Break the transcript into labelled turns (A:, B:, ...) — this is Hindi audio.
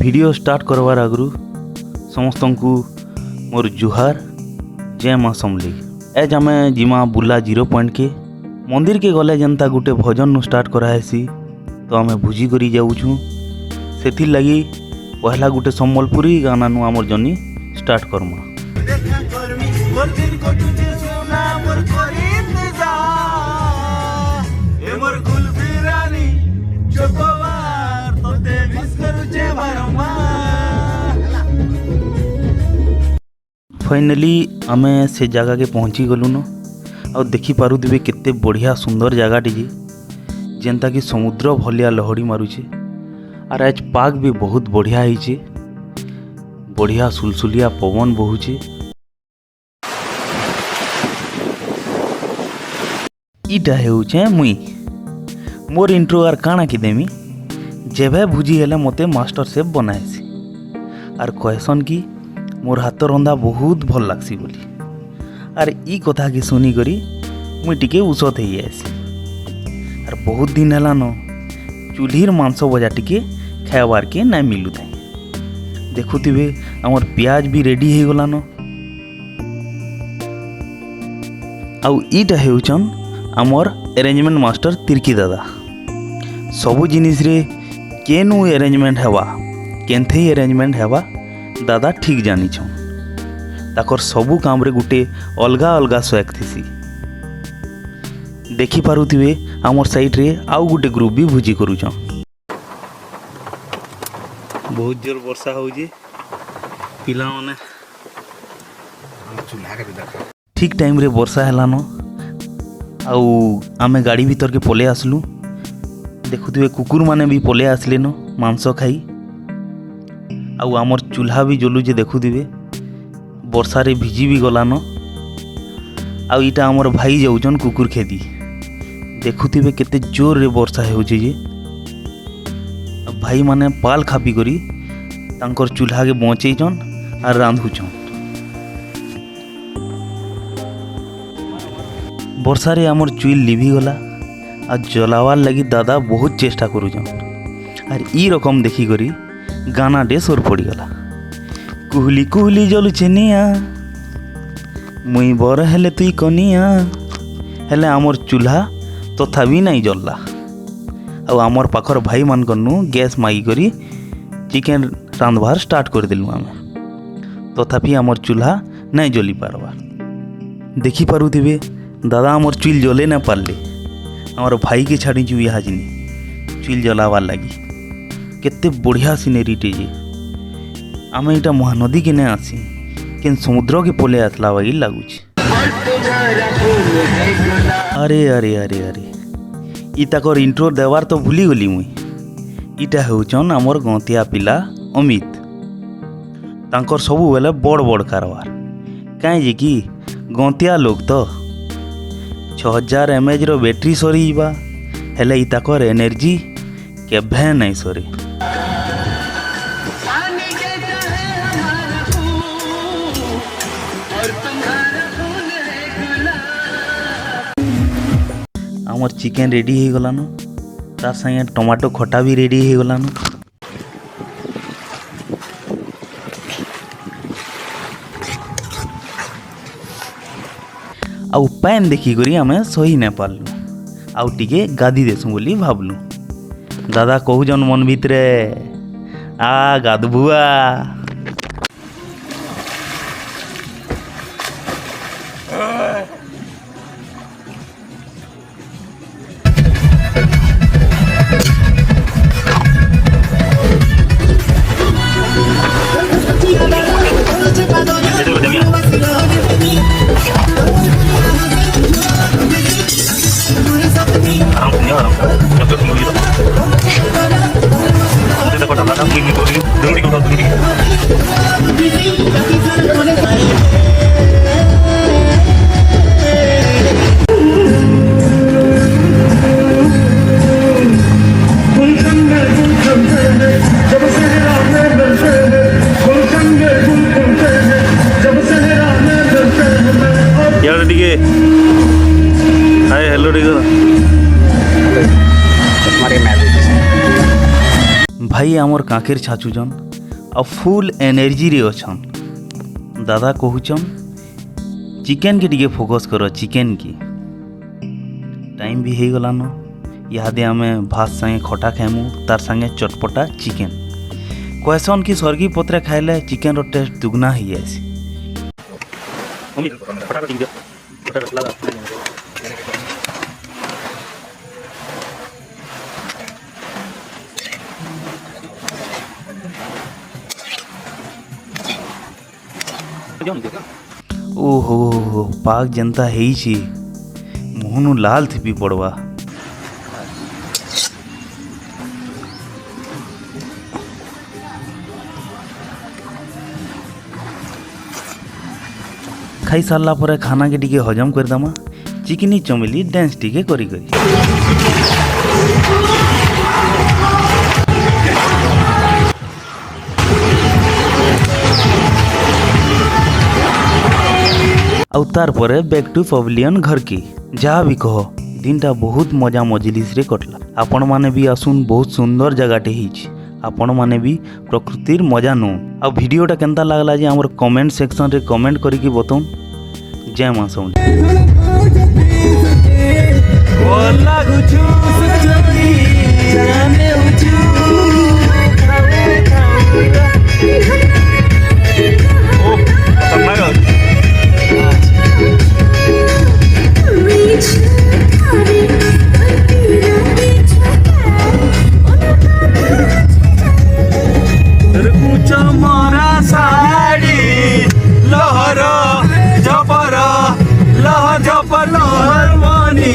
A: वीडियो स्टार्ट करवार आगु समस्त को मोर जुहार जय माँ समली। एज आम जिमा बुला 0 पॉइंट के मंदिर के गले जनता गोटे भजन नु स्टार्ट करासी तो आम भुजी करी जाऊँ से लगी पहला गोटे सम्बलपुरी गाना नु आमर जर्नी स्टार्ट करमा। फाइनली आमे से जगह के पहुँची गलु न और देखी पारुथिबे केते बढ़िया सुंदर जगह टी जेनता कि समुद्र भलिया लहड़ी मारुचे और आज पाग भी बहुत बढ़िया है, बढ़िया सुलसुलिया पवन बहुचे। इटा हेउचे मुई मोर इंट्रो आर काना कि देमी जेबे भुजी हेले मते मास्टर शेफ बनाएसी और कहसन कि मोर हाथ रंधा बहुत भल लागसी बोली और ई कथा के सुनी करी मुई टिके उसत हो जाएसी और बहुत दिन है न चूल्हीर मांस बजा टिके खाबार के ना मिलू था। देखुथिबे आमर प्याज भी रेडी हो गला न आउ इटा हेउचन आमर अरेंजमेंट मास्टर तिरकी दादा। सबु जिनिस रे केनु अरेंजमेंट हेवा केनथे अरेंजमेंट हेवा दादा ठीक जानी छन। ताकर सबू काम रे गुटे अलगा अलगा स्वैग थीसी। देखी पारुथिबे आमर साइड रे आउ गुटे ग्रुप भी भुजी करूछन। बहुत जोर वर्षा होउजी पिला माने ठीक टाइम रे वर्षा हैला न आउ आमे गाड़ी भीतर के पले आसलु। देखुथिबे कुकुर माने भी पले आसले न मांस खाई आउ आमर चूल्हा भी जलुचे। देखुथिबे वर्षा रे भिजी भी गला न आउ इटा आमर भाई जाउछन कुकुर खेदी। देखुथिबे केते जोर रे वर्षा हेउचे जे भाई माने पाल खापी करी तांकर चूल्हा के बचेइछन और रांधुछन। वर्षा रे आमर चुइल लिभी गला आ जलावार लगी दादा बहुत चेष्टा करूछन और ई रकम देखी करी गाना डे सोर पड़ी गला। कुहली कुहली जलुचे निया मुई बर हेले तुई कनिया हेले आमर चूल्हा तथा भी नहीं जलला और आमर पाखर भाई मान कनु गैस मागी करी चिकेन रांधबार स्टार्ट कर दिलु आमे तथापि आमर चूल्हा नहीं जली पारबार। देखी पारुथिबे दादा आमर चुइल जले ना पारले आमर भाई के छाड़ी चुई हाजिनी चुइल जलावार लगी। केते बढ़िया सिनेरी टे जे आमे इटा महानदी के ने आसी केन समुद्र के पोले आसला बागी लागुछ। अरे अरे अरे अरे इताकर इंट्रो देवार तो भूली गली मुई। इटा हेउचन आमर गंतिया पिला अमित। तांकर सबु बेले बड़ बड़ कारबार काई जे कि गंतिया लोग तो 6000 mAh रो बैटरी सरी जीवा हेले इताकर एनर्जी केभे नहीं सरी। आमर चिकेन रेडी हो गलान तार संगे टमाटो खटा भी रेडी हो गलान। आउ पैन देखी करी आमे सही नहीं पारलु आउ टिके गादी देसु बोली भाबलु। दादा कहूजन मन भितरे आ गादबुआ। हाय हेलो ठीक भाई आमर काकेर छाचुजन आ फुल एनर्जी रे अछन। दादा कहूचन चिकेन के टिके फोकस करो चिकेन की। टाइम भी हो गलान इहादे आम भात संगे खटा खाइमु तार संगे चटपटा चिकेन। कहसन कि स्वर्गी पत्रे खाइले चिकेन रो टेस्ट दुगना ही जाए। ओहो पाक जनता है मुहनु लाल थिपी पड़वा। खाई सारा पर खाना के टिके हजम करदमा चिकनी चमेली डांस टिके करी करी। आउ तार परे बैक टू पवेलियन घर की। जहाँ भी कह दिनटा बहुत मजा मजलिस रे कटला। आपण माने भी आसुन बहुत सुंदर जगहटे हिच। आपण माने भी प्रकृतिर मजा नो। आ वीडियोटा केनता लागला जे हमर कमेंट सेक्शन रे कमेंट करिके बताउन। जय मां साउंड लहर जपर लहर मनी